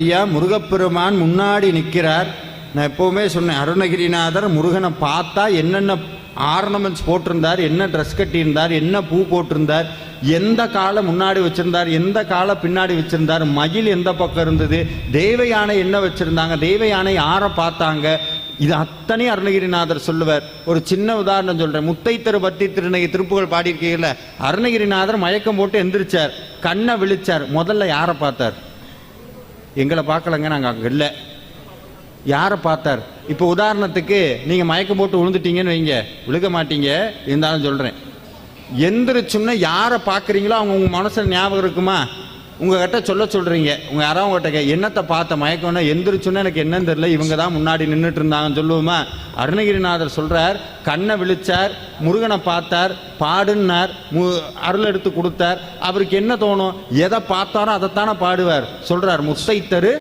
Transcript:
ஐயா முருகப்பெருமான் முன்னாடி நிற்கிறார். நான் எப்போவுமே சொன்னேன், அருணகிரிநாதர் முருகனை பார்த்தா என்னென்ன ஆர்னமெண்ட்ஸ் போட்டிருந்தார், என்ன ட்ரெஸ் கட்டியிருந்தார், என்ன பூ போட்டிருந்தார், எந்த காலை முன்னாடி வச்சிருந்தார், எந்த காலை பின்னாடி வச்சிருந்தார், மயில் எந்த பக்கம் இருந்தது, தெய்வ யானை என்ன வச்சிருந்தாங்க, தெய்வ யானை யாரை பார்த்தாங்க, இது அத்தனை அருணகிரிநாதர் சொல்லுவார். ஒரு சின்ன உதாரணம் சொல்றேன். முத்தைத்தரு பத்தி திருப்புகள் பாடியிருக்கீங்கல்ல, அருணகிரிநாதர் மயக்கம் போட்டு எந்திரிச்சார், கண்ணை விழிச்சார். முதல்ல யாரை பார்த்தார்? எங்களை பார்க்கலங்க, நாங்கள் அங்கே இல்லை. யாரை பார்த்தார்? இப்போ உதாரணத்துக்கு நீங்கள் மயக்கம் போட்டு விழுந்துட்டீங்கன்னு வைங்க, விழுக மாட்டீங்க, இருந்தாலும் சொல்கிறேன். எந்திரிச்சுன்னா யாரை பார்க்குறீங்களோ அவங்க உங்கள் மனசில் ஞாபகம் இருக்குமா? உங்ககிட்ட சொல்கிறீங்க, உங்கள் யாராவது உங்கள்கிட்ட என்னத்தை பார்த்த மயக்கம்னா, எந்திரிச்சுன்னா எனக்கு என்னன்னு தெரியல, இவங்க தான் முன்னாடி நின்றுட்டு இருந்தாங்கன்னு சொல்லுவோமா? அருணகிரிநாதர் சொல்கிறார், கண்ணை விழிச்சார், முருகனை பார்த்தார், பாடுன்னார், அருள் எடுத்து கொடுத்தார். அவருக்கு என்ன தோணும்? எதை பார்த்தாரோ அதைத்தானே பாடுவார். சொல்கிறார் முத்தைத்தரு